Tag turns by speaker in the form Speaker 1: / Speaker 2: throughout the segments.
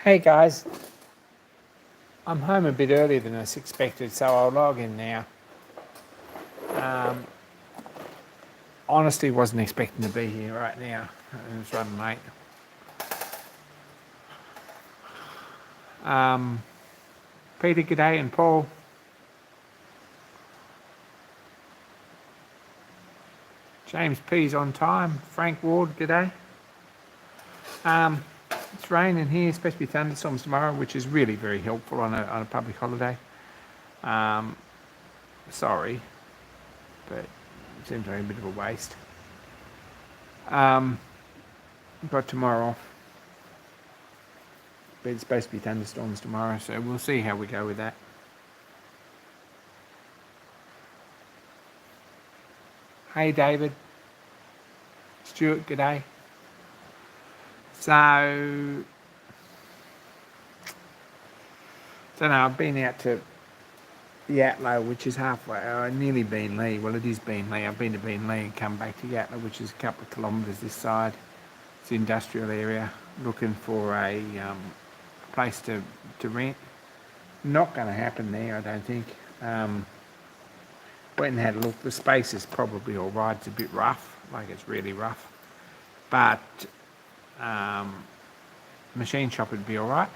Speaker 1: Hey guys, I'm home a bit earlier than I expected, so I'll log in now. Um, Honestly, wasn't expecting to be here right now. It was running late. Peter, g'day, and Paul. James P's on time. Frank Ward, g'day. It's raining here. It's supposed to be thunderstorms tomorrow, which is really very helpful on a public holiday. Sorry, but it seems like a bit of a waste. Got tomorrow off. But it's supposed to be thunderstorms tomorrow, so we'll see how we go with that. Hey David. Stuart, g'day. So, don't know, I've been out to Yatlow, which is halfway, nearly Beenleigh. Well, it is Beenleigh. I've been to Beenleigh and come back to Yatlow, which is a couple of kilometres this side. It's an industrial area, looking for a place to rent. Not going to happen there, I don't think. Went and had a look. The space is probably all right. It's a bit rough, like it's really rough. But machine shop would be all right.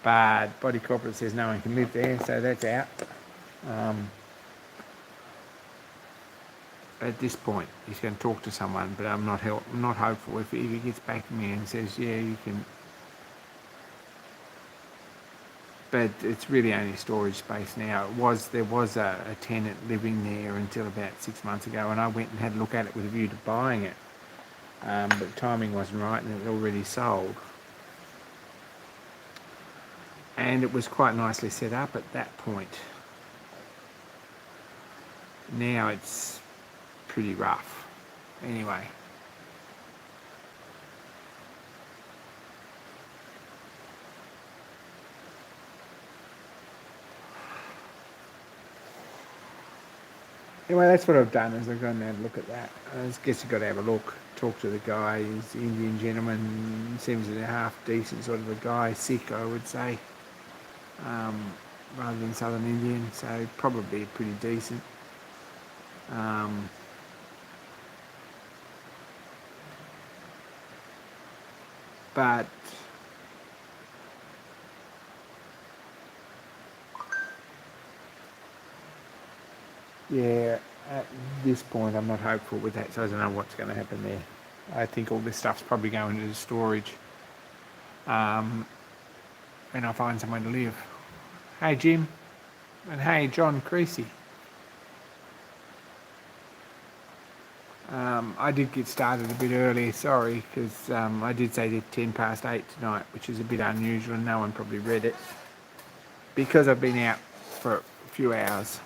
Speaker 1: But body corporate says no one can live there, so that's out. At this point, he's going to talk to someone, but I'm not hopeful. If he gets back to me and says, yeah, you can. But it's really only storage space now. There was a tenant living there until about 6 months ago, and I went and had a look at it with a view to buying it. But the timing wasn't right, and it was already sold. And it was quite nicely set up at that point. Now it's pretty rough. Anyway. Anyway, that's what I've done, is I've gone down and look at that. I guess you've got to have a look, talk to the guy. He's an Indian gentleman, seems a half decent sort of a guy, Sikh I would say, rather than Southern Indian, so probably pretty decent. But yeah, at this point I'm not hopeful with that, so I don't know what's going to happen there. I think all this stuff's probably going into storage when I find somewhere to live. Hey Jim, and hey John Creasy. I did get started a bit early, sorry, because I did say that 8:10 tonight, which is a bit unusual, and no one probably read it, because I've been out for a few hours.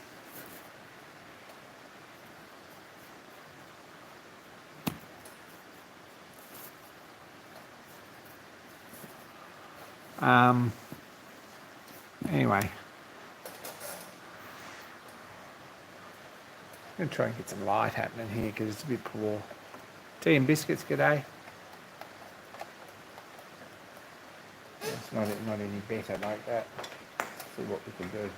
Speaker 1: Anyway, I'm going to try and get some light happening here because it's a bit poor. Tea and biscuits, g'day. It's not any better like that. See what we can do.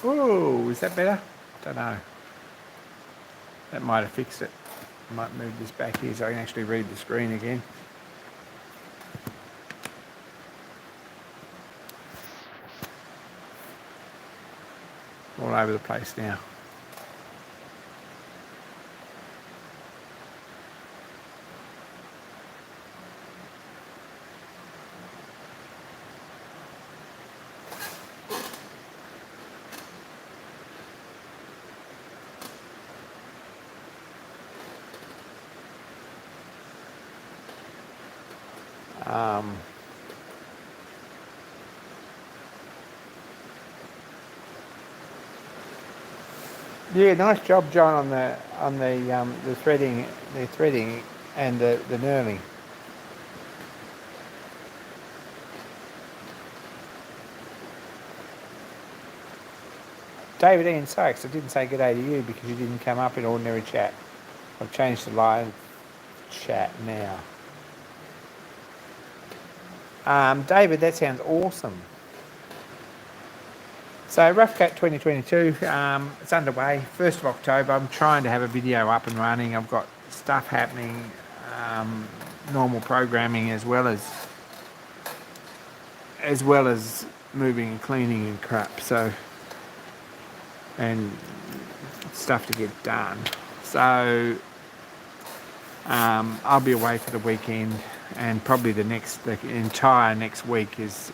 Speaker 1: Oh, is that better? Don't know. That might have fixed it. I might move this back here so I can actually read the screen again. All over the place now. Yeah, nice job, John, on the threading, and the knurling. David Ian Sykes, I didn't say good day to you because you didn't come up in ordinary chat. I've changed to live chat now. David, that sounds awesome. So Rough Cut 2022, it's underway, 1st of October. I'm trying to have a video up and running. I've got stuff happening, normal programming as well as moving and cleaning and crap. So, and stuff to get done. So I'll be away for the weekend, and probably the entire next week is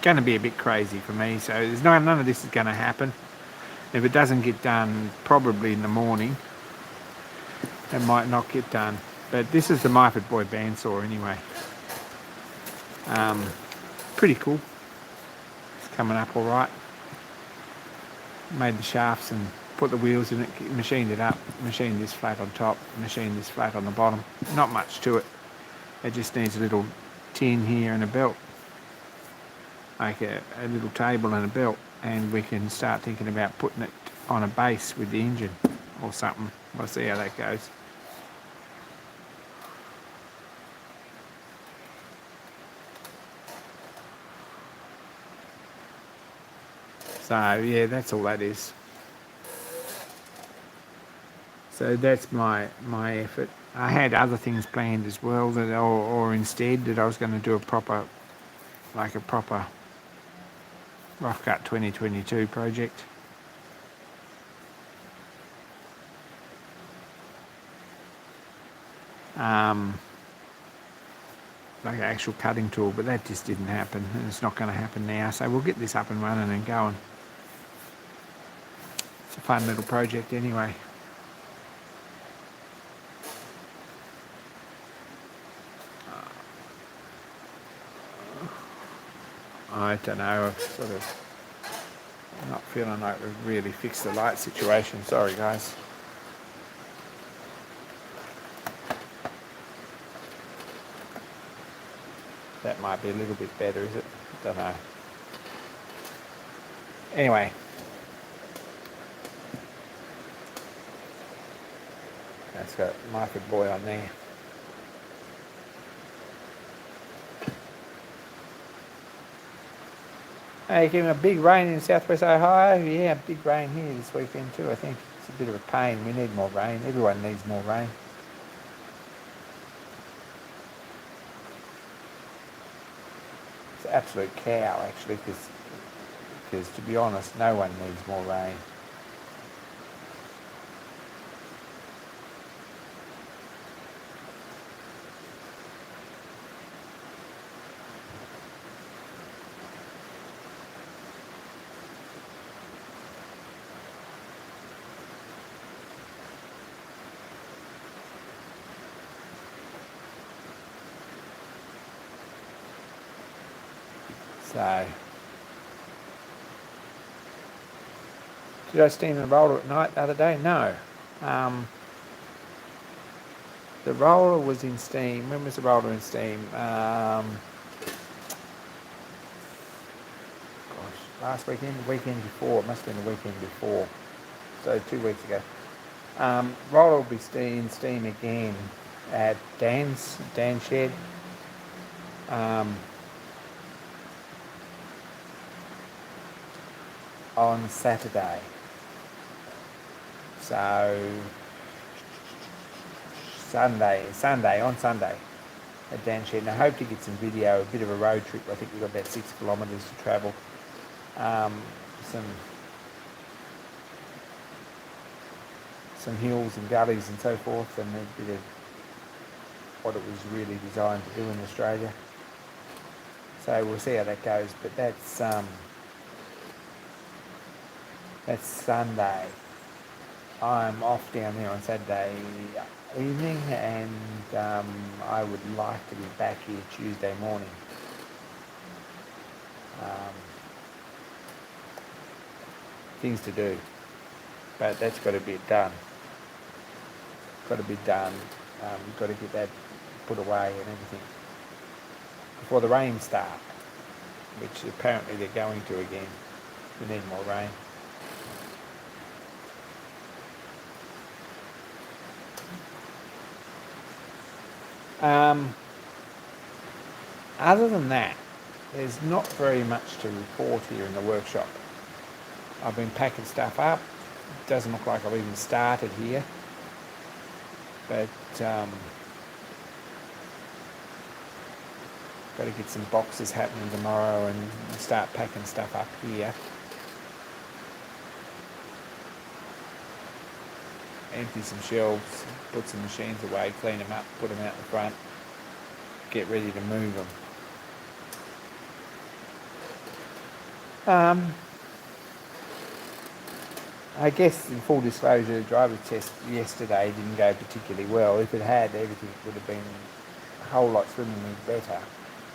Speaker 1: going to be a bit crazy for me. So none of this is going to happen. If it doesn't get done probably in the morning, it might not get done. But this is the Myford Boy bandsaw anyway. Pretty cool. It's coming up all right. Made the shafts and put the wheels in it, machined it up, machined this flat on top, machined this flat on the bottom. Not much to it. It just needs a little tin here and a belt. Like a little table and a belt, and we can start thinking about putting it on a base with the engine or something. We'll see how that goes. So yeah, that's all that is. So that's my effort. I had other things planned as well, that or instead that I was going to do a proper Rough Cut 2022 project. Like an actual cutting tool, but that just didn't happen, and it's not going to happen now. So we'll get this up and running and going. It's a fun little project anyway. I don't know, I'm not feeling like we've really fixed the light situation. Sorry guys. That might be a little bit better, is it? Don't know. Anyway. That's got Myford Boy on there. Hey, getting a big rain in southwest Ohio. Yeah, big rain here this weekend too, I think. It's a bit of a pain. We need more rain. Everyone needs more rain. It's an absolute cow, actually, because to be honest, no one needs more rain. So, did I steam the roller at night the other day? No. The roller was in steam. When was the roller in steam? Gosh, last weekend, the weekend before. It must have been the weekend before. So 2 weeks ago. Roller will be steam again at Dan's shed. On Saturday. So Sunday at Dan Shed. And I hope to get some video, a bit of a road trip. I think we've got about 6 kilometres to travel. Some hills and gullies and so forth, and a bit of what it was really designed to do in Australia. So we'll see how that goes, but that's Sunday. I'm off down there on Saturday evening, and I would like to be back here Tuesday morning. Things to do, but that's got to be done. Got to be done. Got to get that put away and everything before the rain starts, which apparently they're going to again. We need more rain. Um, other than that, there's not very much to report here in the workshop. I've been packing stuff up. It doesn't look like I've even started here. But got to get some boxes happening tomorrow and start packing stuff up here. Empty some shelves, put some machines away, clean them up, put them out the front, get ready to move them. I guess in full disclosure, the driver's test yesterday didn't go particularly well. If it had, everything would have been a whole lot swimmingly better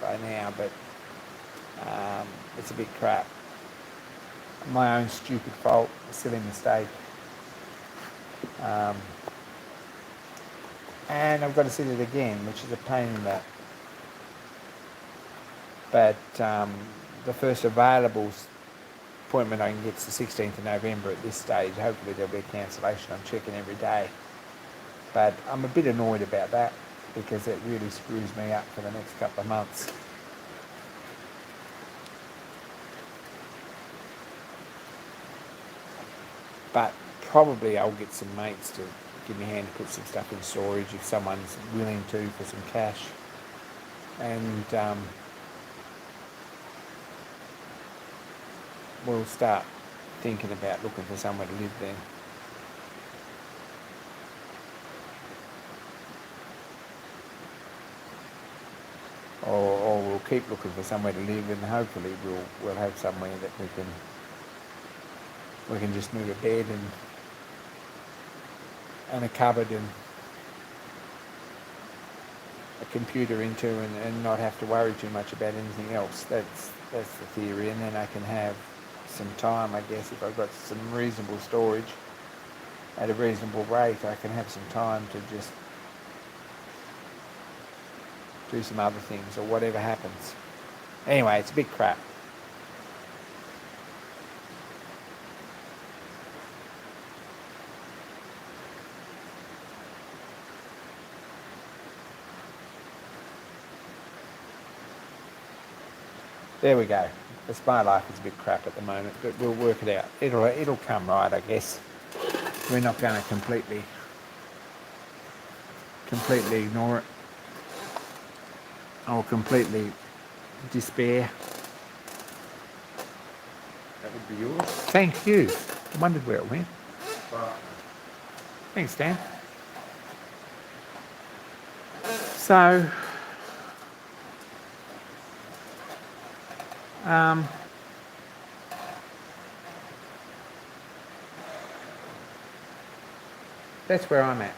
Speaker 1: by now, but it's a bit crap. My own stupid fault, a silly mistake. And I've got to sit it again, which is a pain in the... But the first available appointment I can get is the 16th of November at this stage. Hopefully there'll be a cancellation. I'm checking every day. But I'm a bit annoyed about that because it really screws me up for the next couple of months. But probably I'll get some mates to give me a hand to put some stuff in storage if someone's willing to for some cash. And we'll start thinking about looking for somewhere to live then. Or we'll keep looking for somewhere to live, and hopefully we'll have somewhere that we can just move a bed and a cupboard and a computer into, and not have to worry too much about anything else. That's the theory, and then I can have some time, I guess, if I've got some reasonable storage at a reasonable rate, I can have some time to just do some other things or whatever happens. Anyway, it's a bit crap. There we go. It's my life is a bit crap at the moment, but we'll work it out. It'll come right, I guess. We're not going to completely ignore it or completely despair.
Speaker 2: That would be yours.
Speaker 1: Thank you. I wondered where it went. Thanks, Dan. So, that's where I'm at.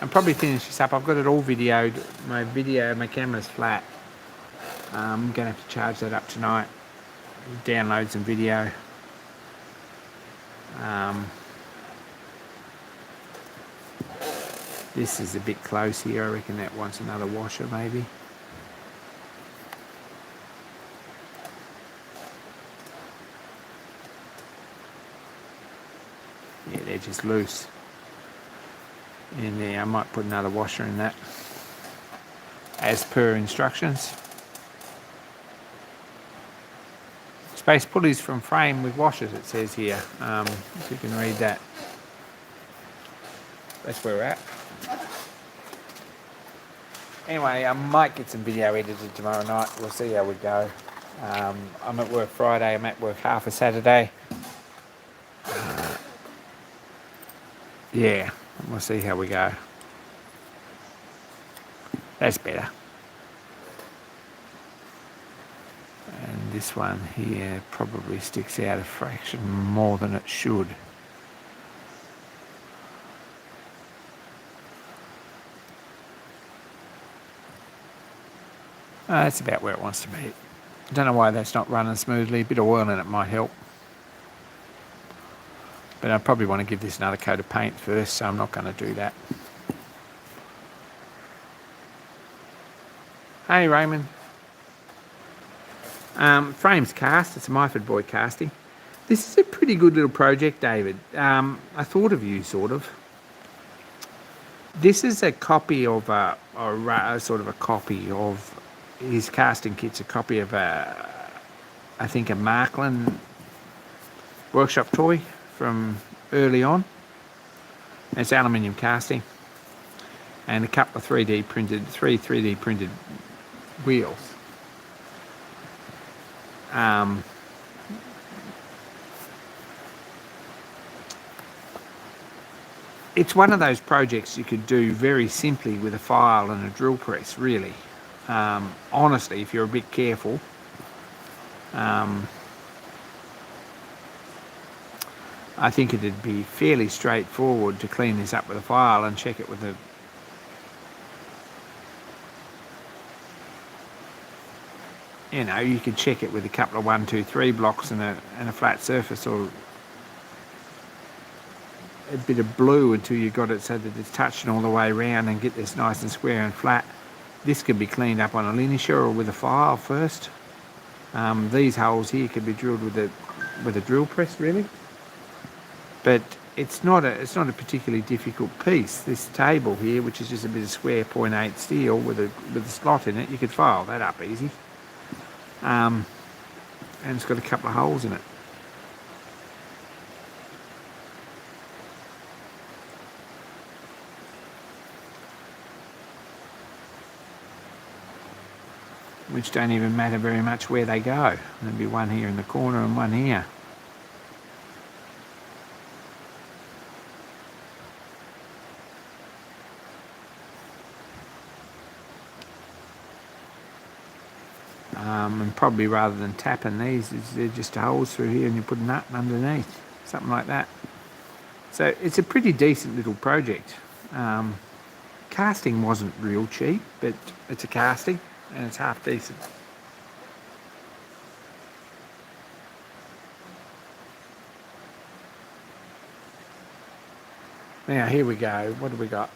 Speaker 1: I'll probably finish this up. I've got it all videoed. My camera's flat. I'm going to have to charge that up tonight. Download some video. This is a bit close here. I reckon that wants another washer maybe. Yeah, they're just loose. In there, I might put another washer in that, as per instructions. Space pulleys from frame with washers, it says here. If you can read that. That's where we're at. Anyway, I might get some video edited tomorrow night. We'll see how we go. I'm at work Friday. I'm at work half a Saturday. Yeah, we'll see how we go. That's better. And this one here probably sticks out a fraction more than it should. That's about where it wants to be. I don't know why that's not running smoothly. A bit of oil in it might help. But I probably want to give this another coat of paint first, so I'm not going to do that. Hey, Raymond. Frames cast. It's a Myford Boy casting. This is a pretty good little project, David. I thought of you, sort of. This is a copy of a sort of a copy of his casting kit's a copy of I think a Markland workshop toy from early on. It's aluminium casting and a couple of 3D printed wheels. It's one of those projects you could do very simply with a file and a drill press, really. Honestly, if you're a bit careful. I think it'd be fairly straightforward to clean this up with a file and check it with a... You know, you could check it with a couple of 1, 2, 3 blocks and a flat surface, or a bit of blue until you got it so that it's touching all the way around, and get this nice and square and flat. This can be cleaned up on a linisher or with a file first. These holes here can be drilled with a drill press, really. But it's not a particularly difficult piece. This table here, which is just a bit of square 0.8 steel with a slot in it, you could file that up easy. And it's got a couple of holes in it. Which don't even matter very much where they go. There'll be one here in the corner and one here. And probably rather than tapping these, they're just holes through here and you put a nut underneath, something like that. So it's a pretty decent little project. Casting wasn't real cheap, but it's a casting and it's half decent. Now here we go. What do we got?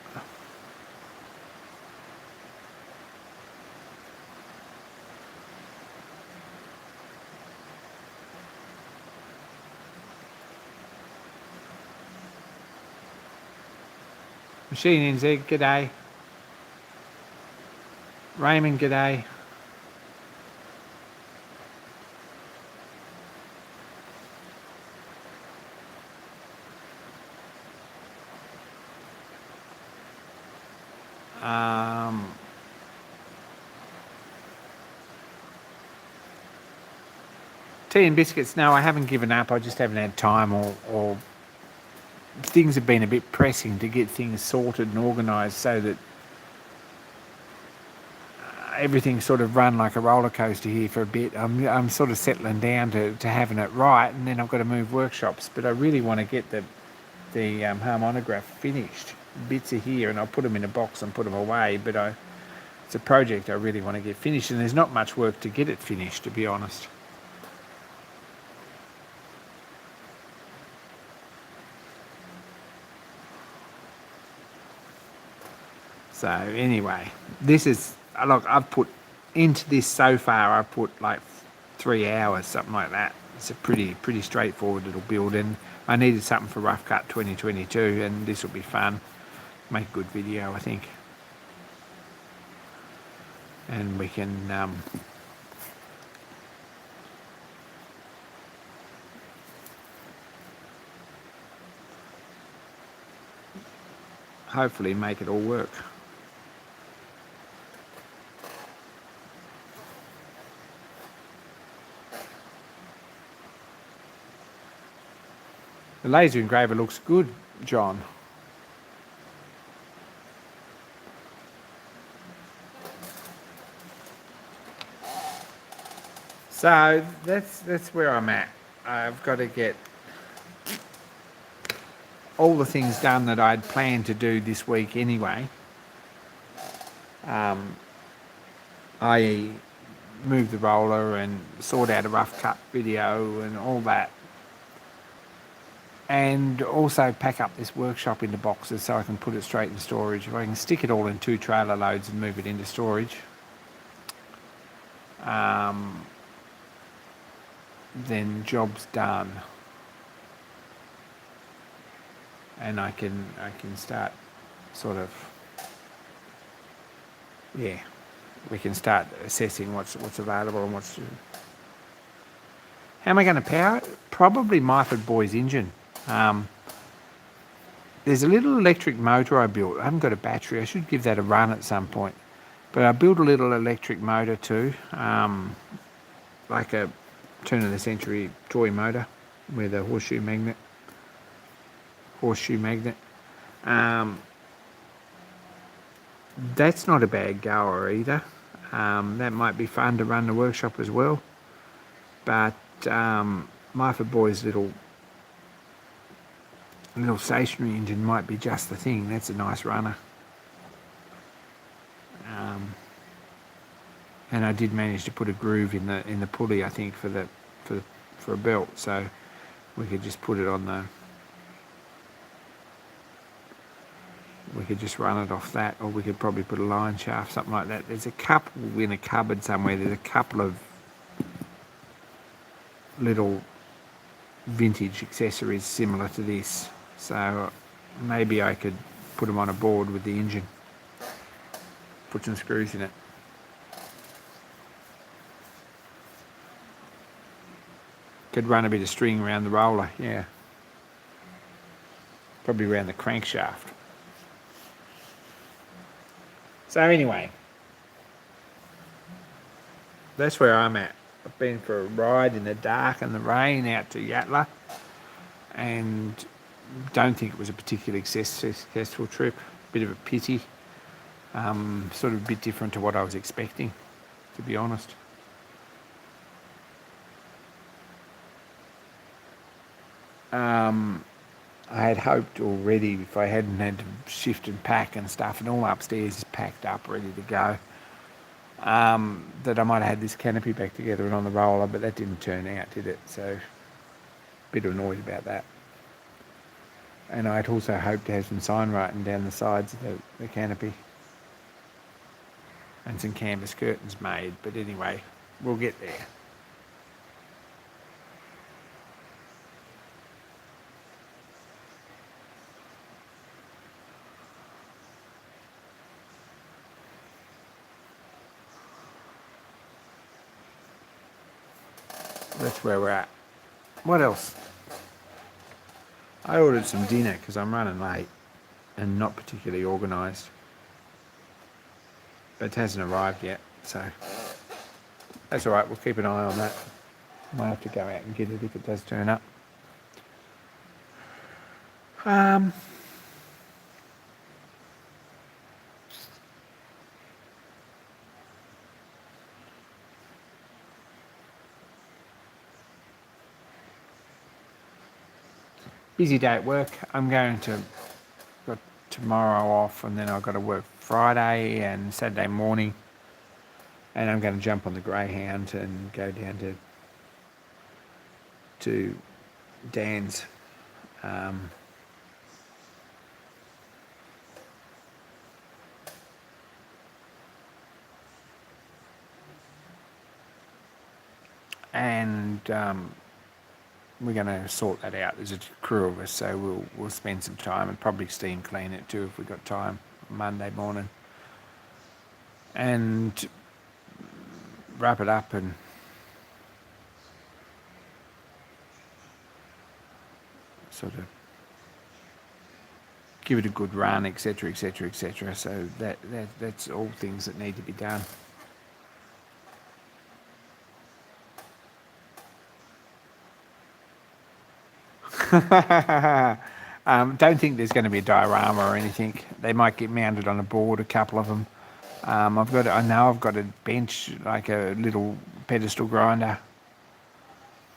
Speaker 1: Machine NZ, g'day. Raymond, g'day. Tea and biscuits, no, I haven't given up. I just haven't had time, or things have been a bit pressing to get things sorted and organised so that everything's sort of run like a roller coaster here for a bit. I'm sort of settling down to having it right, and then I've got to move workshops. But I really want to get the harmonograph finished. Bits are here, and I'll put them in a box and put them away. But it's a project I really want to get finished, and there's not much work to get it finished, to be honest. So anyway, this is, look, I've put into this so far, I've put like 3 hours, something like that. It's a pretty straightforward little build, and I needed something for Rough Cut 2022, and this will be fun. Make a good video, I think. And we can hopefully make it all work. The laser engraver looks good, John. So that's where I'm at. I've got to get all the things done that I'd planned to do this week anyway. I move the roller and sort out a rough cut video and all that. And also pack up this workshop into boxes so I can put it straight in storage. If I can stick it all in 2 trailer loads and move it into storage, then job's done. And I can start sort of, yeah, we can start assessing what's available and what's. How am I going to power it? Probably Myford Boy's engine. There's a little electric motor I built. I haven't got a battery. I should give that a run at some point. But I built a little electric motor too, like a turn of the century toy motor with a horseshoe magnet. That's not a bad goer either. That might be fun to run the workshop as well. But Myford Boy's little stationary engine might be just the thing. That's a nice runner. And I did manage to put a groove in the pulley, I think, for a belt, so we could just put it on the. We could just run it off that, or we could probably put a line shaft, something like that. There's a couple in a cupboard somewhere. There's a couple of little vintage accessories similar to this, so maybe I could put them on a board with the engine, put some screws in it. Could run a bit of string around the roller, yeah. Probably around the crankshaft. So anyway, that's where I'm at. I've been for a ride in the dark and the rain out to Yatala, and don't think it was a particularly successful trip. Bit of a pity. Sort of a bit different to what I was expecting, to be honest. I had hoped already, if I hadn't had to shift and pack and stuff, and all upstairs is packed up, ready to go, that I might have had this canopy back together and on the roller, but that didn't turn out, did it? So, a bit annoyed about that. And I'd also hoped to have some sign writing down the sides of the canopy. And some canvas curtains made, but anyway, we'll get there. That's where we're at. What else? I ordered some dinner because I'm running late and not particularly organised. But it hasn't arrived yet, so that's all right. We'll keep an eye on that. Might have to go out and get it if it does turn up. Busy day at work. I'm going to got tomorrow off, and then I've got to work Friday and Saturday morning, and I'm going to jump on the Greyhound and go down to Dan's. And we're going to sort that out. There's a crew of us, so we'll spend some time and probably steam clean it too if we've got time Monday morning, and wrap it up and sort of give it a good run, etc., etc., etc. So that's all things that need to be done. Don't think there's going to be a diorama or anything. They might get mounted on a board, a couple of them. I know I've got a bench, like a little pedestal grinder.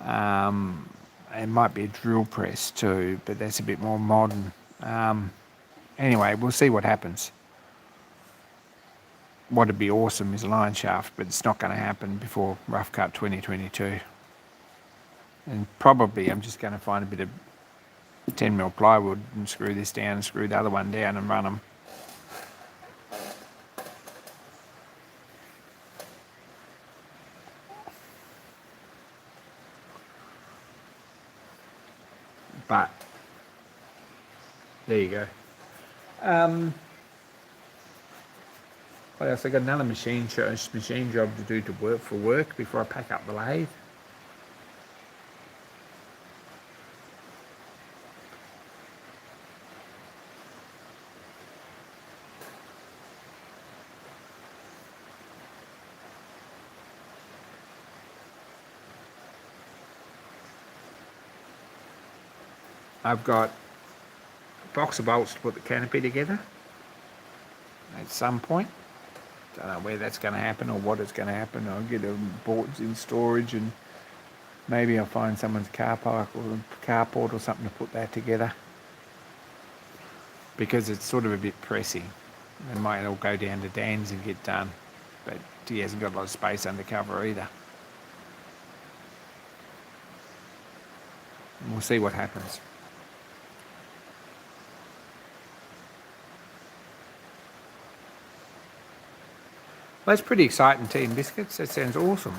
Speaker 1: It might be a drill press too, but that's a bit more modern. Anyway, we'll see what happens. What'd be awesome is a line shaft, but it's not going to happen before Rough Cut 2022. And probably I'm just going to find a bit of 10mm plywood and screw this down and screw the other one down and run them. But there you go. What else? I got another machine job to do for work before I pack up the lathe. I've got a box of bolts to put the canopy together at some point. Don't know where that's going to happen or what is going to happen. I'll get boards in storage and maybe I'll find someone's car park or carport or something to put that together, because it's sort of a bit pressing. It might all go down to Dan's and get done, but he hasn't got a lot of space under cover either. And we'll see what happens. Well, that's pretty exciting, tea and biscuits. That sounds awesome.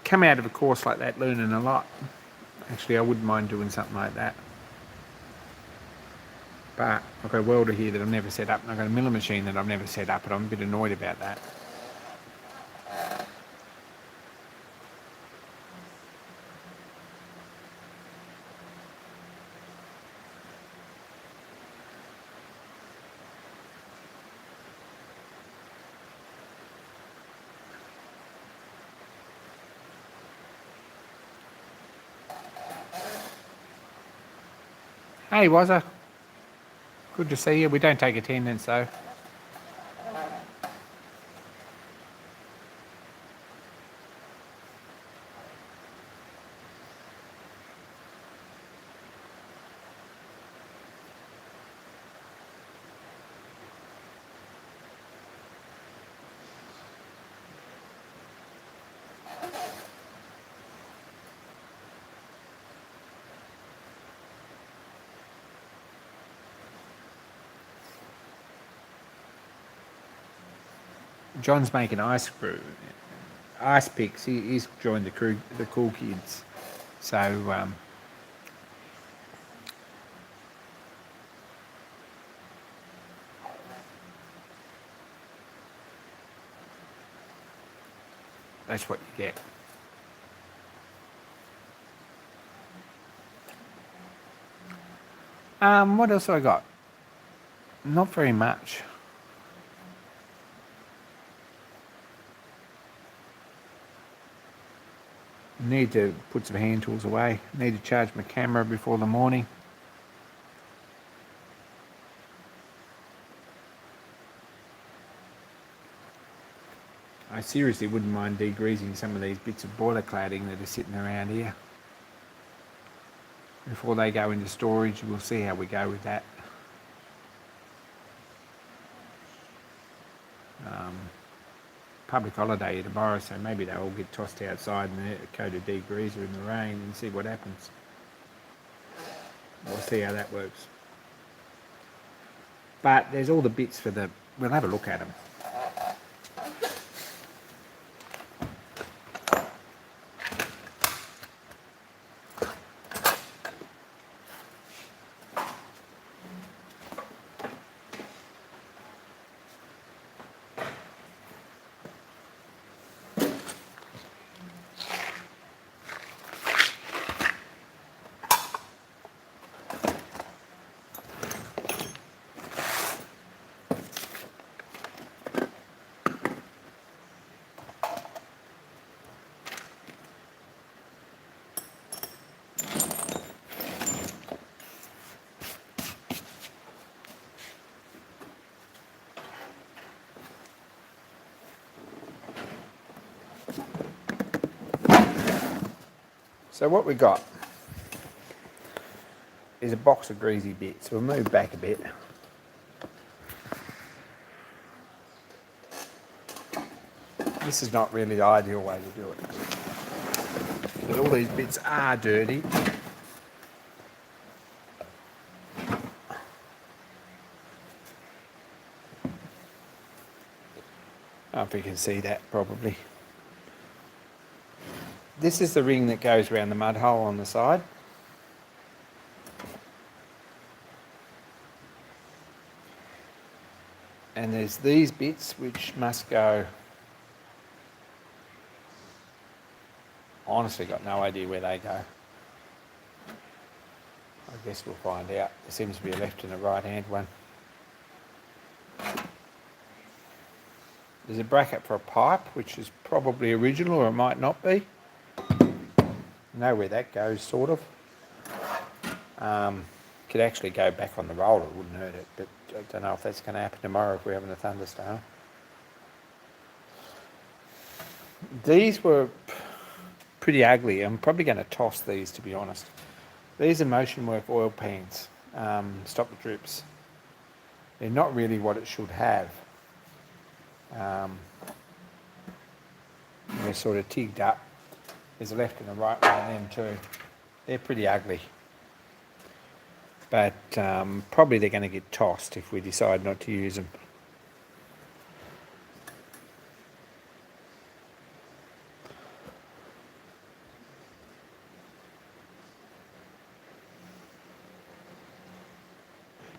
Speaker 1: Come out of a course like that learning a lot. Actually, I wouldn't mind doing something like that. But I've got a welder here that I've never set up, and I've got a miller machine that I've never set up, and I'm a bit annoyed about that. Hey, Wazza. Good to see you. We don't take attendance, though. John's making ice picks. He's joined the cool kids. So that's what you get. What else have I got? Not very much. Need to put some hand tools away. Need to charge my camera before the morning. I seriously wouldn't mind degreasing some of these bits of boiler cladding that are sitting around here. Before they go into storage, we'll see how we go with that. Public holiday tomorrow, so maybe they'll all get tossed outside in a coated degreaser in the rain and see what happens. We'll see how that works. But there's all the bits for we'll have a look at them. So what we got is a box of greasy bits. We'll move back a bit. This is not really the ideal way to do it. But all these bits are dirty. I don't know if you can see that probably. This is the ring that goes around the mud hole on the side. And there's these bits which must go. Honestly got no idea where they go. I guess we'll find out. There seems to be a left and a right hand one. There's a bracket for a pipe, which is probably original, or it might not be. Know where that goes, sort of. Could actually go back on the roller, it wouldn't hurt it, but I don't know if that's going to happen tomorrow if we're having a thunderstorm. These were pretty ugly. I'm probably going to toss these, to be honest. These are motion work oil pans, stop the drips. They're not really what it should have. They're sort of tigged up. There's a left and a right one on them too. They're pretty ugly. But probably they're going to get tossed if we decide not to use them.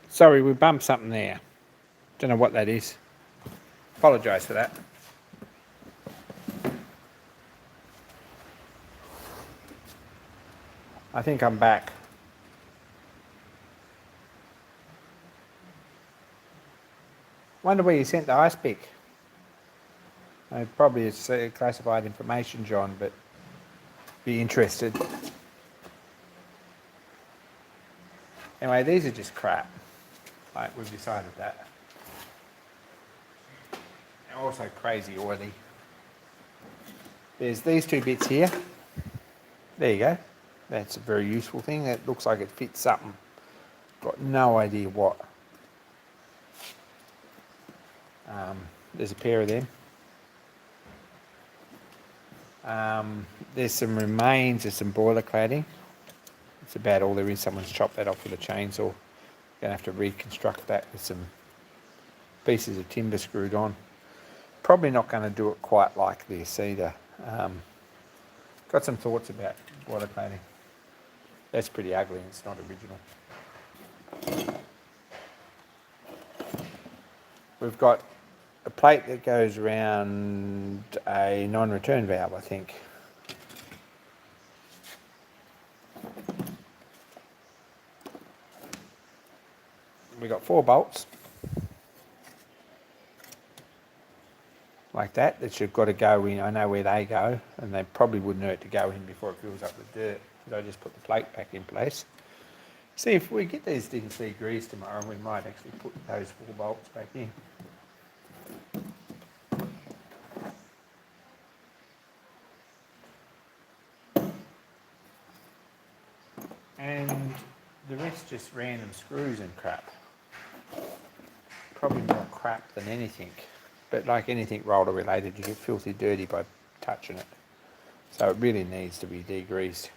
Speaker 1: Sorry, we bumped something there. Don't know what that is. Apologise for that. I think I'm back. Wonder where you sent the ice pick. Probably it's classified information, John, but be interested. Anyway, these are just crap. Like, we've decided that. They're also crazy oily. There's these two bits here. There you go. That's a very useful thing. That looks like it fits something. Got no idea what. There's a pair of them. There's some remains of some boiler cladding. It's about all there is. Someone's chopped that off with a chainsaw. Going to have to reconstruct that with some pieces of timber screwed on. Probably not going to do it quite like this either. Got some thoughts about boiler cladding. That's pretty ugly and it's not original. We've got a plate that goes around a non-return valve, I think. We've got 4 bolts. Like that. That should got to go in. I know where they go, and they probably wouldn't hurt to go in before it fills up with dirt. So I just put the plate back in place. See, if we get these things degreased tomorrow, we might actually put those 4 bolts back in. And the rest just random screws and crap. Probably more crap than anything. But like anything roller related, you get filthy dirty by touching it. So it really needs to be degreased.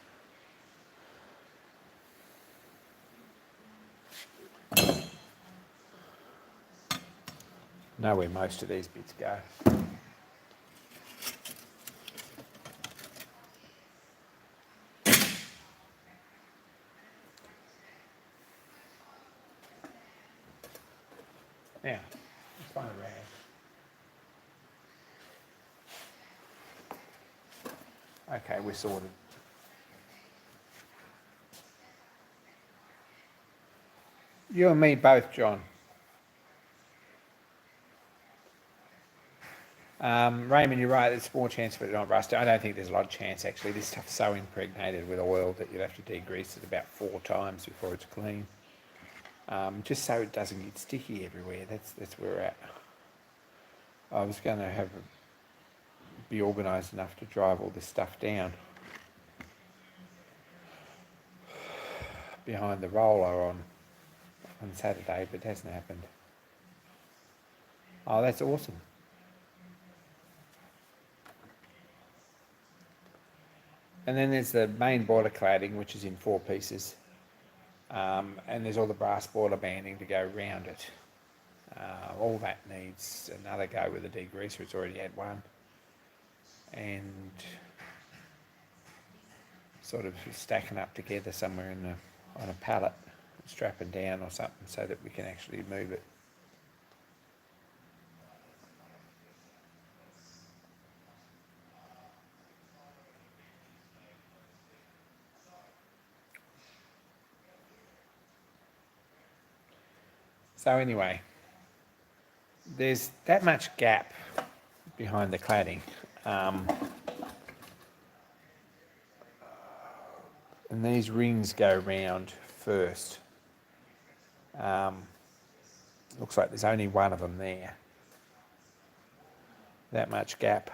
Speaker 1: Know where most of these bits go. Now, let's find a rag. Okay, we're sorted. You and me both, John. Raymond, you're right, there's more chance for it not rusting. I don't think there's a lot of chance actually. This stuff's so impregnated with oil that you'll have to degrease it about 4 times before it's clean. Just so it doesn't get sticky everywhere. That's where we're at. I was going to be organised enough to drive all this stuff down behind the roller on Saturday, but it hasn't happened. Oh, that's awesome. And then there's the main boiler cladding, which is in 4 pieces. And there's all the brass boiler banding to go around it. All that needs another go with a degreaser. It's already had one. And sort of stacking up together somewhere on a pallet, strapping down or something so that we can actually move it. So anyway, there's that much gap behind the cladding. And these rings go round first. Looks like there's only one of them there. That much gap.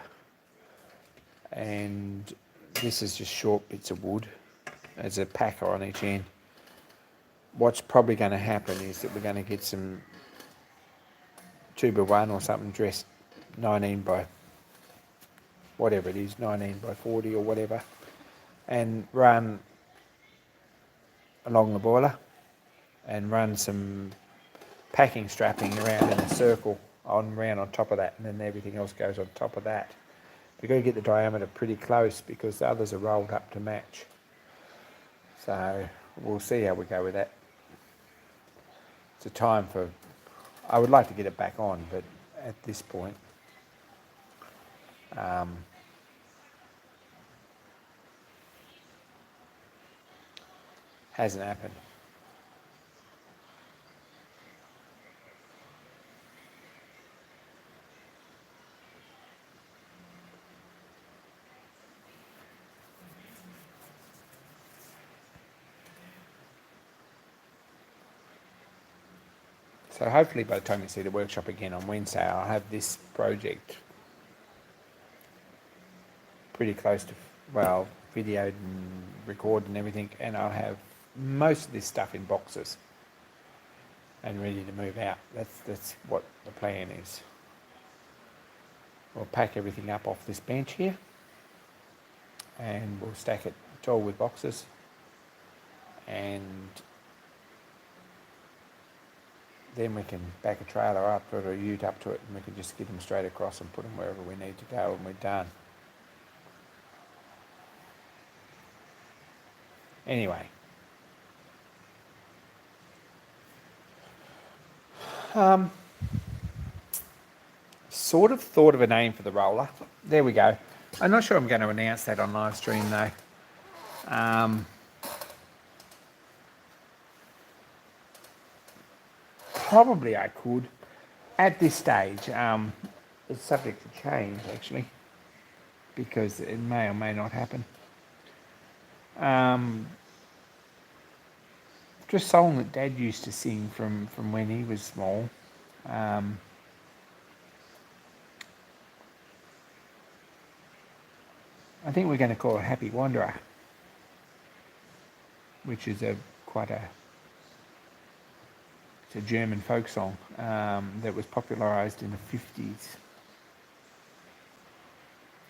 Speaker 1: And this is just short bits of wood. There's a packer on each end. What's probably going to happen is that we're going to get some 2x1 or something dressed 19 by whatever it is, 19 by 40 or whatever, and run along the boiler and run some packing strapping around in a circle round on top of that, and then everything else goes on top of that. We've got to get the diameter pretty close because the others are rolled up to match. So we'll see how we go with that. It's a time for, I would like to get it back on, but at this point, hasn't happened. So hopefully by the time you see the workshop again on Wednesday, I'll have this project pretty close to, well, videoed and recorded and everything, and I'll have most of this stuff in boxes and ready to move out. That's what the plan is. We'll pack everything up off this bench here and we'll stack it tall with boxes, and then we can back a trailer up to it or a ute up to it, and we can just get them straight across and put them wherever we need to go, and we're done. Anyway, sort of thought of a name for the roller. There we go. I'm not sure I'm going to announce that on live stream though. Probably I could. At this stage, it's subject to change actually, because it may or may not happen. Just a song that Dad used to sing from when he was small. I think we're going to call it Happy Wanderer, which is it's a German folk song that was popularised in the 50s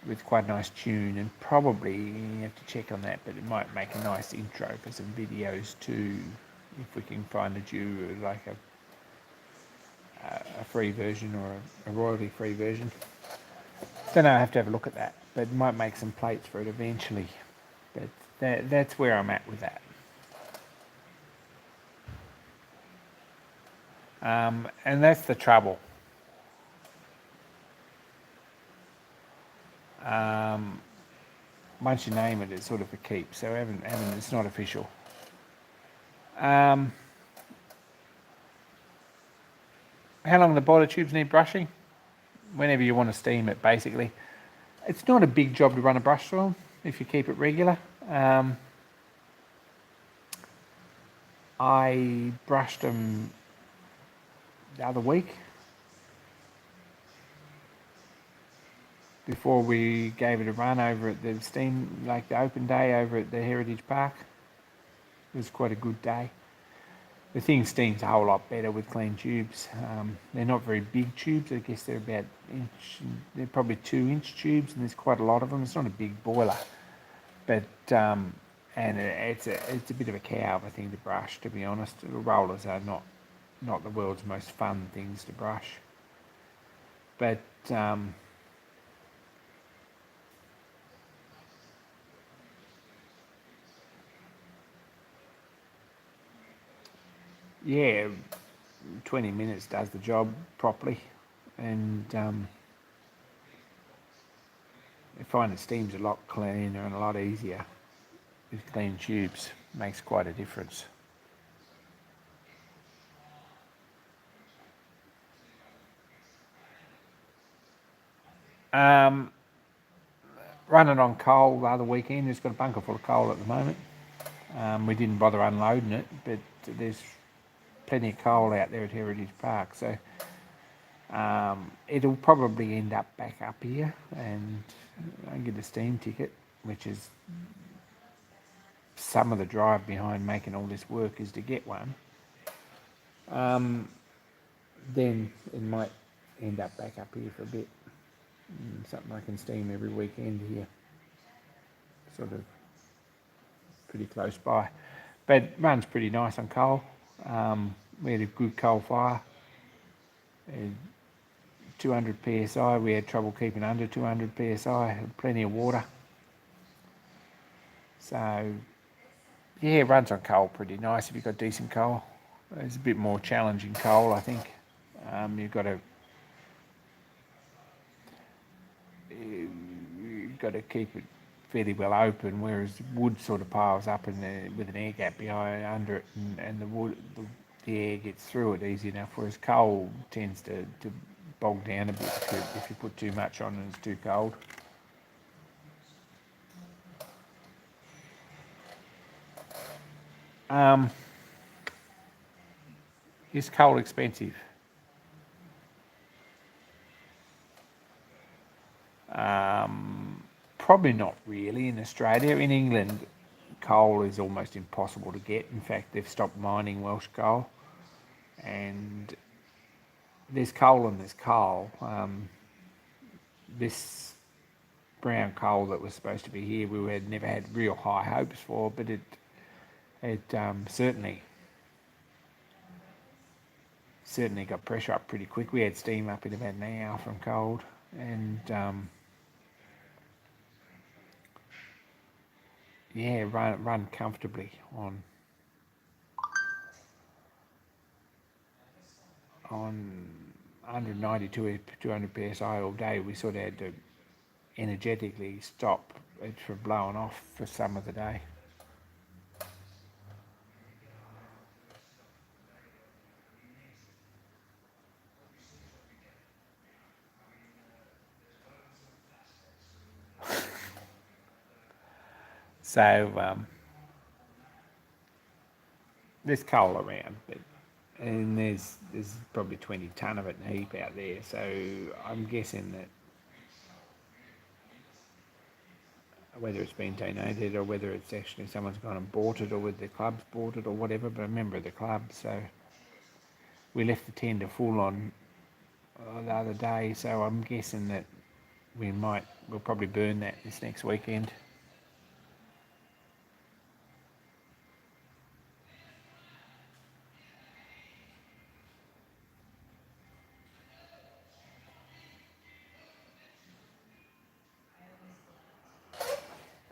Speaker 1: with quite a nice tune, and probably you have to check on that, but it might make a nice intro for some videos too, if we can find like a free version or a royalty free version. Don't know, I have to have a look at that, but might make some plates for it eventually. But that's where I'm at with that. And that's the trouble. Once you name it, it's sort of a keep. So it's not official. How long the boiler tubes need brushing? Whenever you want to steam it, basically. It's not a big job to run a brush through them if you keep it regular. I brushed them the other week before we gave it a run over at the the open day over at the Heritage Park. It was quite a good day. The thing steams a whole lot better with clean tubes. They're not very big tubes. I guess they're about they're probably 2-inch tubes, and there's quite a lot of them. It's not a big boiler, but and it's a bit of a cow of a thing to brush, to be honest. The rollers are not not the world's most fun things to brush. But yeah, 20 minutes does the job properly, and I find the steam's a lot cleaner and a lot easier with clean tubes. Makes quite a difference. Um, Running on coal the other weekend. It's got a bunker full of coal at the moment. We didn't bother unloading it, but there's plenty of coal out there at Heritage Park, so it'll probably end up back up here, and I get a steam ticket, which is some of the drive behind making all this work is to get one. Then it might end up back up here for a bit. Something I can steam every weekend here, sort of pretty close by. But it runs pretty nice on coal. We had a good coal fire. 200 psi. We had trouble keeping under 200 psi. Had plenty of water. So yeah, it runs on coal pretty nice if you've got decent coal. It's a bit more challenging coal, I think. You've got to keep it fairly well open, whereas wood sort of piles up with an air gap behind under it, and the air gets through it easy enough. Whereas coal tends to bog down a bit if you put too much on and it's too cold. Is coal expensive? Probably not really in Australia. In England, coal is almost impossible to get. In fact, they've stopped mining Welsh coal, and there's coal and there's coal. This brown coal that was supposed to be here, we had never had real high hopes for, but it certainly got pressure up pretty quick. We had steam up in about an hour from cold, and yeah, run comfortably on 192 200 psi all day. We sort of had to energetically stop it from blowing off for some of the day. So there's coal around, and there's probably 20 tonne of it in a heap out there. So I'm guessing that whether it's been donated or whether it's actually someone's gone and bought it, or whether the club's bought it or whatever, but I'm a member of the club, so we left the tender full on the other day, so I'm guessing that we'll probably burn that this next weekend.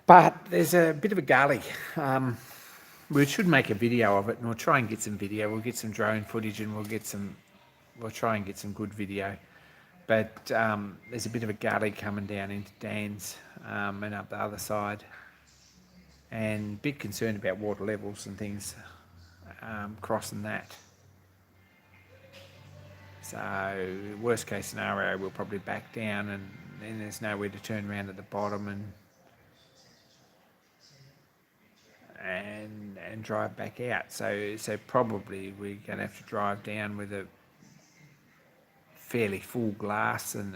Speaker 1: But there's a bit of a gully. We should make a video of it, and we'll try and get some video. We'll get some drone footage, and we'll try and get some good video. But there's a bit of a gully coming down into Dan's and up the other side, and big concern about water levels and things crossing that. So worst case scenario, we'll probably back down, and then there's nowhere to turn around at the bottom and drive back out. So probably we're going to have to drive down with a fairly full glass and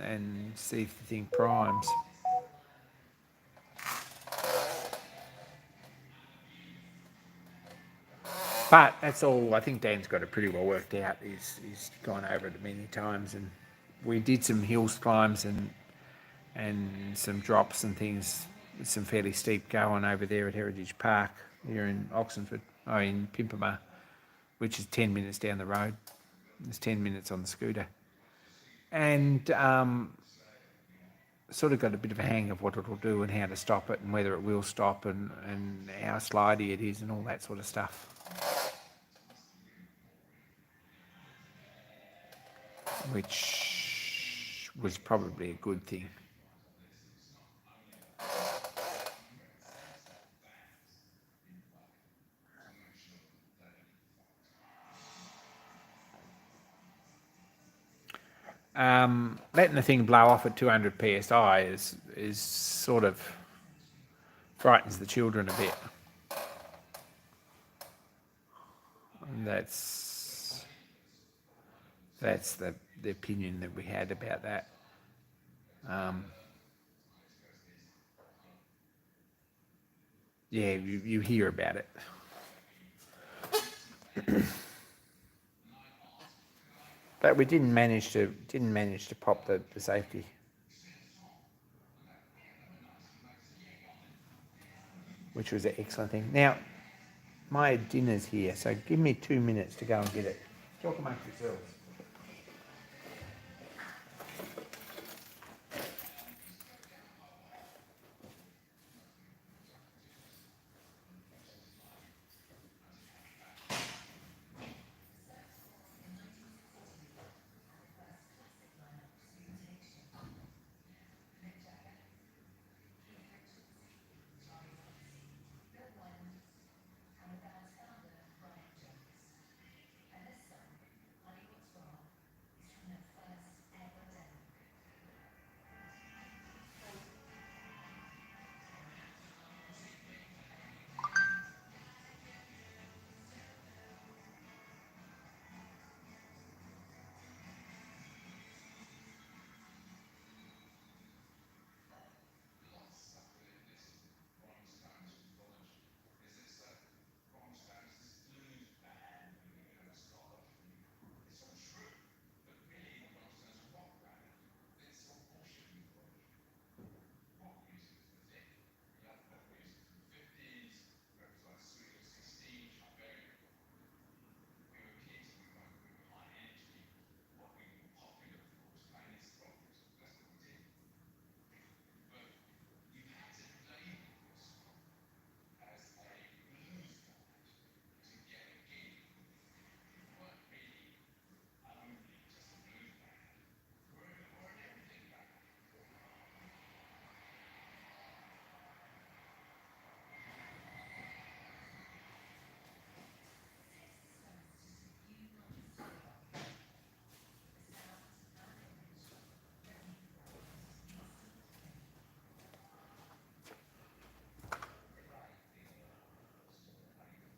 Speaker 1: see if the thing primes. But that's all. I think Dan's got it pretty well worked out. He's gone over it many times, and we did some hills climbs and some drops and things. Some fairly steep going over there at Heritage Park here in Oxenford, in Pimpama, which is 10 minutes down the road. It's 10 minutes on the scooter. And sort of got a bit of a hang of what it'll do and how to stop it and whether it will stop and how slidey it is and all that sort of stuff. Which was probably a good thing. Letting the thing blow off at 200 psi is sort of frightens the children a bit. And that's the opinion that we had about that. Yeah, you hear about it. But we didn't manage to pop the safety. Which was an excellent thing. Now, my dinner's here, so give me 2 minutes to go and get it. Talk amongst yourselves.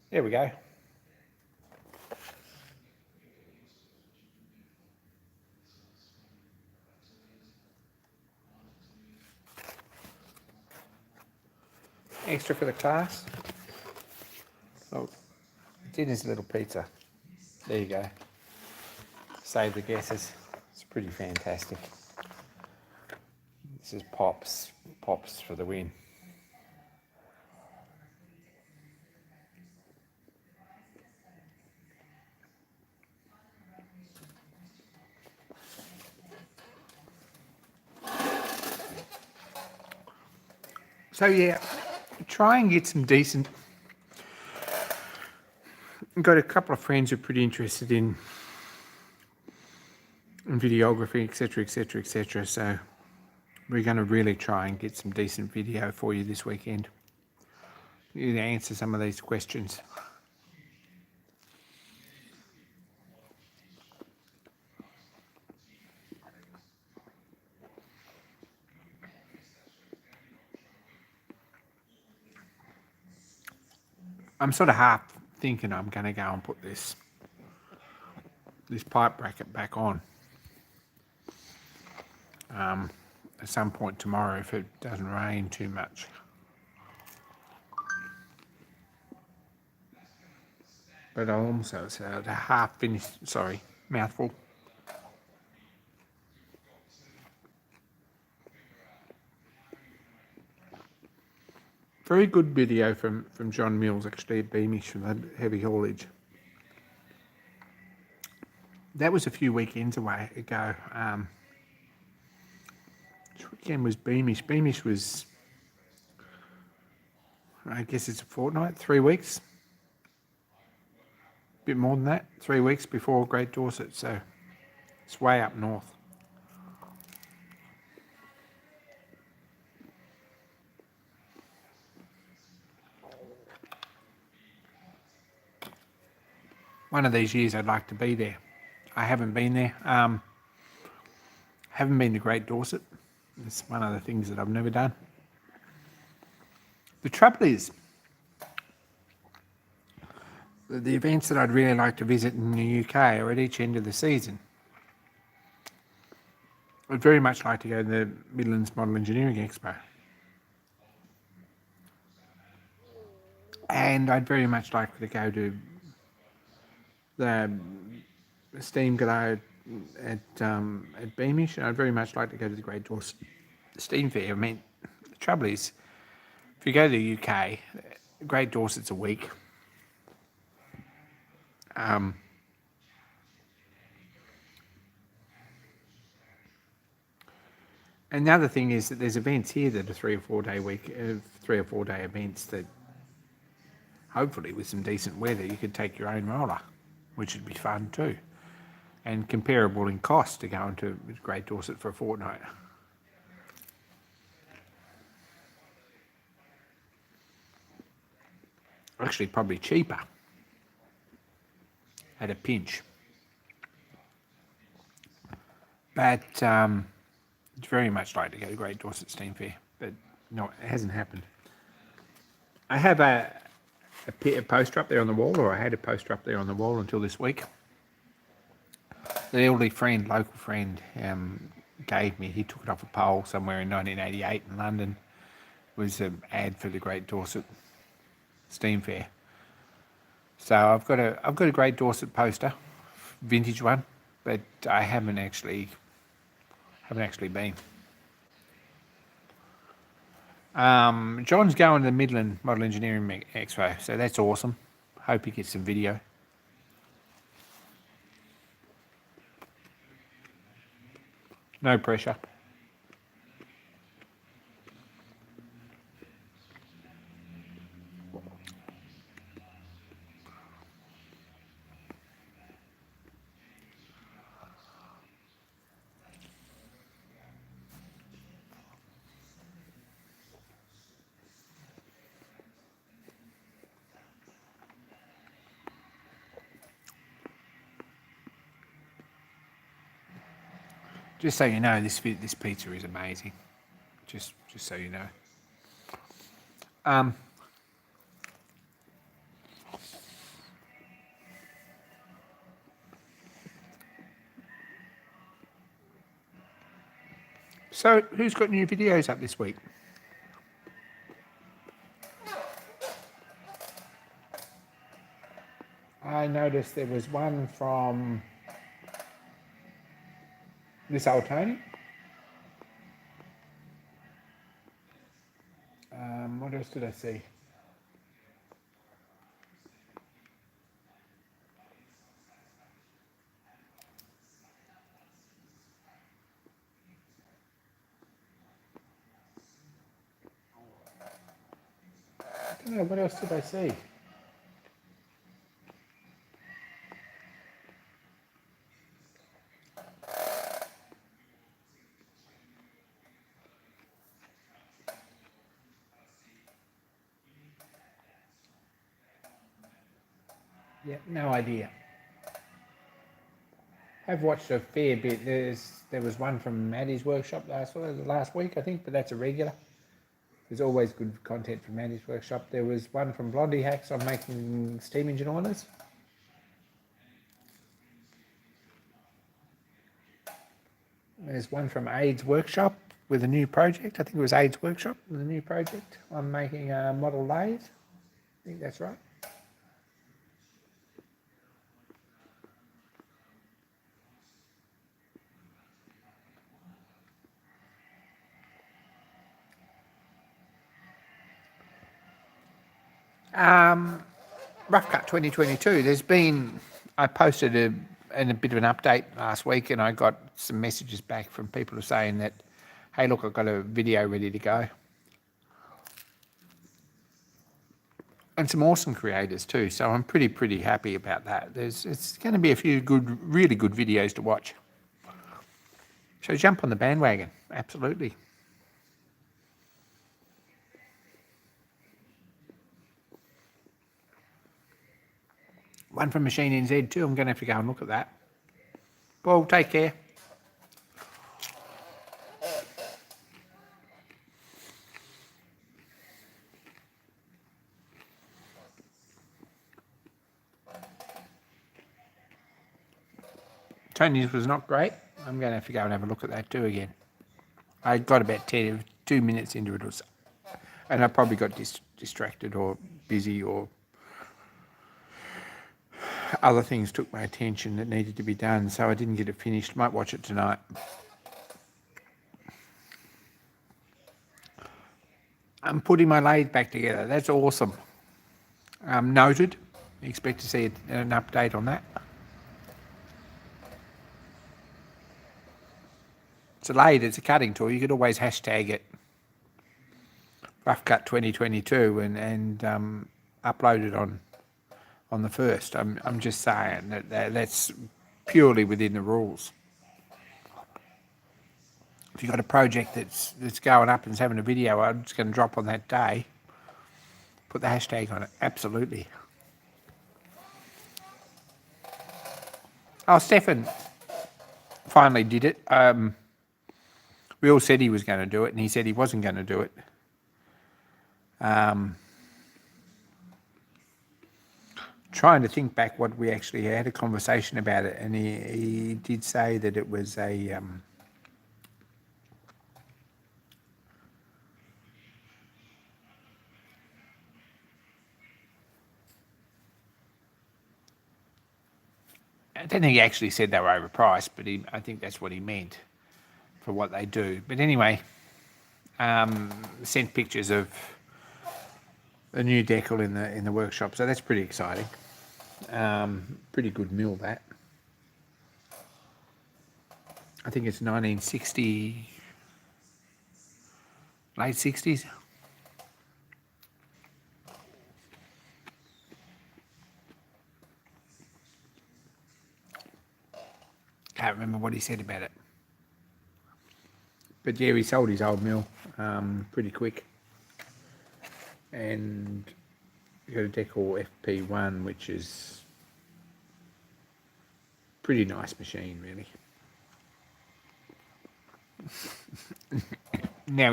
Speaker 1: There we go. Extra for the class. Oh, dinner's a little pizza. There you go. Save the guesses. It's pretty fantastic. This is Pops for the win. So yeah, try and get some decent. I've got a couple of friends who are pretty interested in videography, etc., etc., etc. So we're going to really try and get some decent video for you this weekend. You to answer some of these questions. I'm sort of half thinking I'm going to go and put this pipe bracket back on at some point tomorrow if it doesn't rain too much. But I also said a half finished, mouthful. Very good video from John Mills actually at Beamish from the heavy haulage. that was a few weekends ago. Which weekend was Beamish? Beamish was, I guess it's a fortnight, 3 weeks. A bit more than that, 3 weeks before Great Dorset, so it's way up north. One of these years I'd like to be there. I haven't been there. Haven't been to Great Dorset. It's one of the things that I've never done. The trouble is, the events that I'd really like to visit in the UK are at each end of the season. I'd very much like to go to the Midlands Model Engineering Expo. And I'd very much like to go to the Steam Gala at Beamish, and I'd very much like to go to the Great Dorset Steam Fair. I mean, the trouble is, if you go to the UK, Great Dorset's a week. And the other thing is that there's events here that are 3 or 4 day events that hopefully with some decent weather you could take your own roller, which would be fun too, and comparable in cost to going to Great Dorset for a fortnight. Actually, probably cheaper at a pinch. But I'd very much like to go to Great Dorset Steam Fair, but no, it hasn't happened. I have a poster up there on the wall, or I had a poster up there on the wall until this week. The elderly friend, local friend, gave me. He took it off a pole somewhere in 1988 in London. It was an ad for the Great Dorset Steam Fair. So I've got a Great Dorset poster, vintage one, but I haven't actually been. John's going to the Midland Model Engineering Expo, so that's awesome. Hope he gets some video. No pressure. Just so you know, this pizza is amazing. Just so you know. So, who's got new videos up this week? I noticed there was one from this old Tony. What else did I see? I don't know, what else did I see? Yeah, no idea. I've watched a fair bit. There was one from Maddie's workshop last week, I think, but that's a regular. There's always good content from Maddie's workshop. There was one from Blondie Hacks on making steam engine oilers. There's one from Aid's workshop with a new project. I think it was Aid's workshop with a new project on making a model lathe. I think that's right. Rough Cut 2022. I posted and a bit of an update last week, and I got some messages back from people saying that, hey, look, I've got a video ready to go. And some awesome creators too, so I'm pretty happy about that. It's going to be a few really good videos to watch. So jump on the bandwagon, absolutely. One from Machine NZ too. I'm going to have to go and look at that. Well, take care. Tony's was not great. I'm going to have to go and have a look at that too again. I got about 2 minutes into it, and I probably got distracted or busy, or other things took my attention that needed to be done, so I didn't get it finished. Might watch it tonight. I'm putting my lathe back together. That's awesome. Noted. Expect to see an update on that. It's a lathe, it's a cutting tool. You could always hashtag it Rough Cut 2022 and upload it on the first. I'm just saying that's purely within the rules. If you've got a project that's going up and it's having a video, I'm just going to drop on that day, put the hashtag on it. Absolutely. Oh, Stefan finally did it. We all said he was going to do it, and he said he wasn't going to do it. Trying to think back what we actually had a conversation about it, and he did say that it was a I don't think he actually said they were overpriced, but I think that's what he meant for what they do. But anyway, sent pictures of the new decal in the workshop, so that's pretty exciting. Pretty good mill, that. I think it's 1960, late 60s. Can't remember what he said about it. But yeah, he sold his old mill pretty quick. And you got a Decor FP1, which is pretty nice machine, really. Now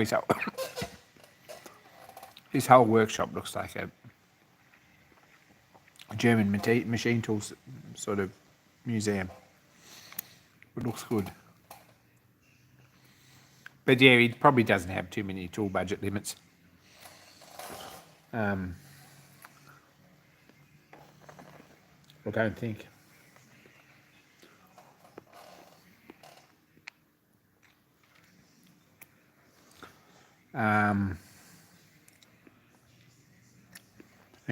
Speaker 1: his whole workshop looks like a German machine tools sort of museum. It looks good. But yeah, he probably doesn't have too many tool budget limits. I don't think. And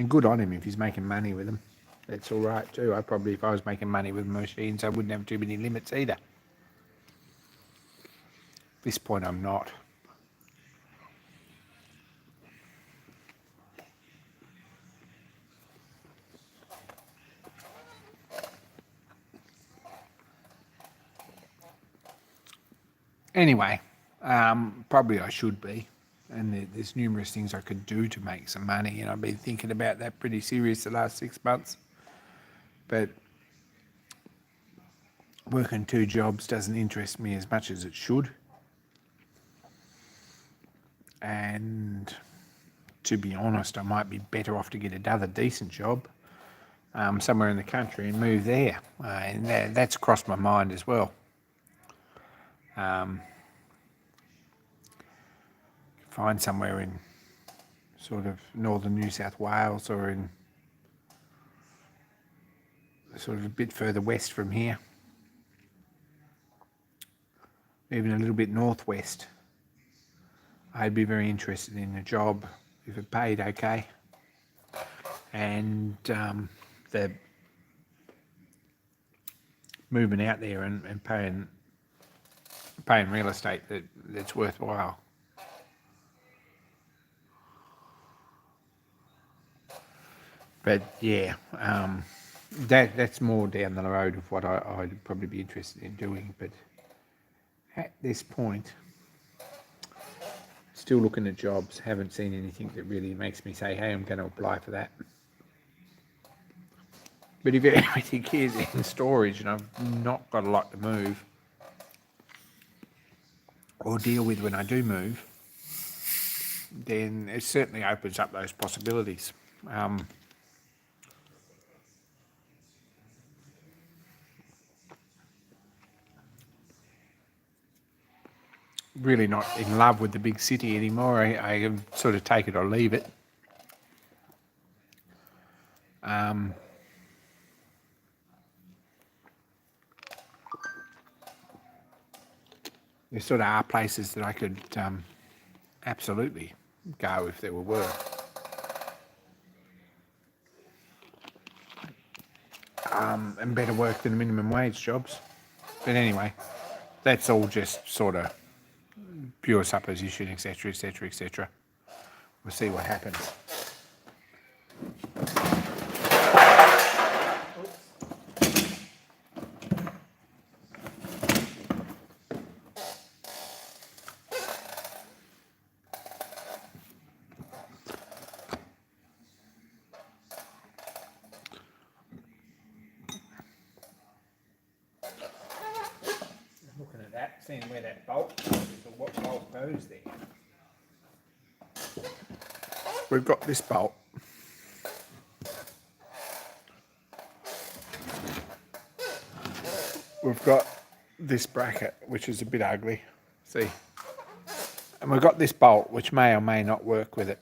Speaker 1: good on him if he's making money with them. That's all right too. If I was making money with machines, I wouldn't have too many limits either. At this point, I'm not. Anyway, probably I should be. And there's numerous things I could do to make some money, and I've been thinking about that pretty serious the last 6 months. But working 2 jobs doesn't interest me as much as it should. And to be honest, I might be better off to get another decent job somewhere in the country and move there. And that's crossed my mind as well. Find somewhere in sort of northern New South Wales, or in sort of a bit further west from here, even a little bit northwest. I'd be very interested in a job if it paid okay, and the moving out there and paying real estate that's worthwhile. But yeah, that's more down the road of what I'd probably be interested in doing. But at this point, still looking at jobs, haven't seen anything that really makes me say, hey, I'm going to apply for that. But if everything is in storage and I've not got a lot to move or deal with when I do move, then it certainly opens up those possibilities. Really not in love with the big city anymore. I can sort of take it or leave it. There sort of are places that I could absolutely go if there were work. And better work than minimum wage jobs. But anyway, that's all just sort of pure supposition, etc., etc., etc. We'll see what happens. Looking at that, seeing where that bolt goes, or what bolt goes there. We've got this bolt. We've got this bracket, which is a bit ugly. See? And we've got this bolt, which may or may not work with it,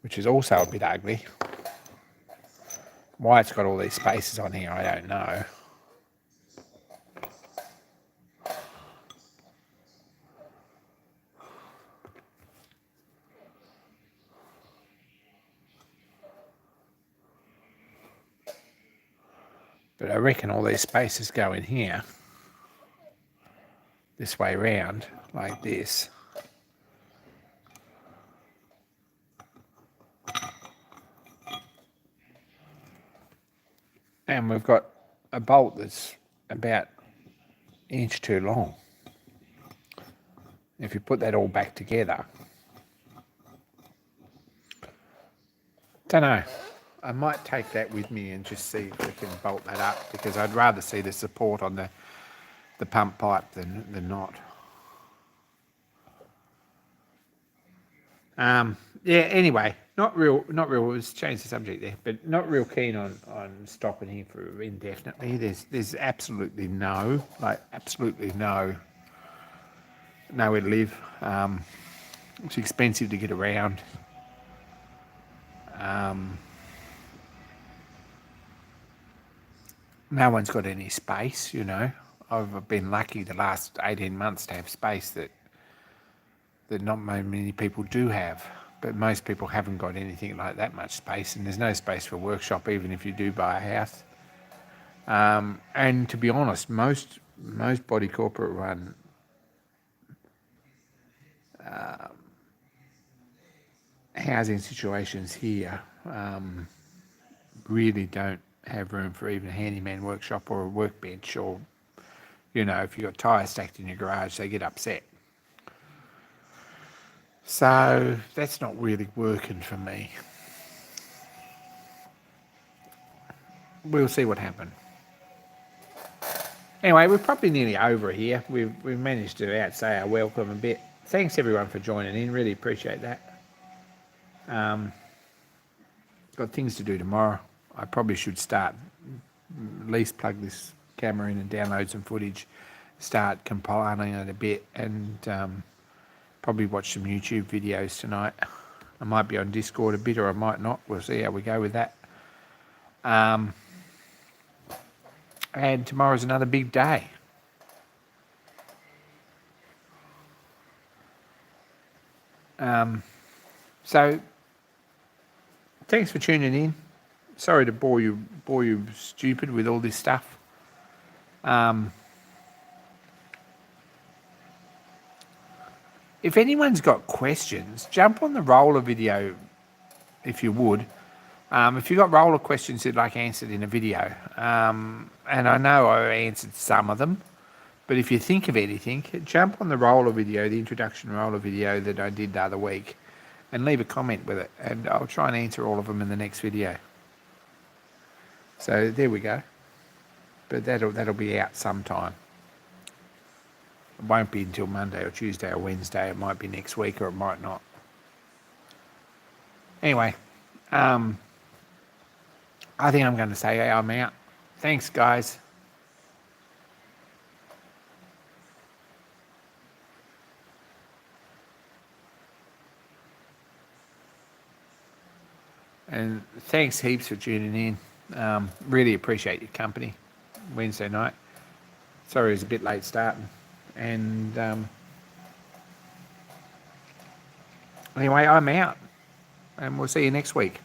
Speaker 1: which is also a bit ugly. Why it's got all these spaces on here, I don't know. But I reckon all these spaces go in here, this way round, like this. And we've got a bolt that's about an inch too long. If you put that all back together, don't know. I might take that with me and just see if we can bolt that up, because I'd rather see the support on the pump pipe than not. Yeah, anyway, not real, let's change the subject there, but not real keen on stopping here for indefinitely. There's absolutely nowhere to live. It's expensive to get around. No one's got any space, you know. I've been lucky the last 18 months to have space that not many people do have. But most people haven't got anything like that much space, and there's no space for a workshop even if you do buy a house. And to be honest, most body corporate run housing situations here really don't have room for even a handyman workshop or a workbench, or, you know, if you've got tyres stacked in your garage, they get upset. So that's not really working for me. We'll see what happens. Anyway, we're probably nearly over here. We've managed to outsay our welcome a bit. Thanks everyone for joining in. Really appreciate that. Got things to do tomorrow. I probably should start, at least plug this camera in and download some footage, start compiling it a bit, and probably watch some YouTube videos tonight. I might be on Discord a bit, or I might not. We'll see how we go with that. And tomorrow's another big day. So thanks for tuning in. sorry to bore you stupid with all this stuff. If anyone's got questions, jump on the roller video if you would. If you've got roller questions you'd like answered in a video, and I know I answered some of them, but if you think of anything, jump on the roller video, the introduction roller video that I did the other week, and leave a comment with it, and I'll try and answer all of them in the next video. So there we go. But that'll be out sometime. It won't be until Monday or Tuesday or Wednesday. It might be next week or it might not. Anyway, I think I'm going to say I'm out. Thanks, guys. And thanks heaps for tuning in. Really appreciate your company Wednesday night. Sorry it was a bit late starting. And anyway, I'm out. And we'll see you next week.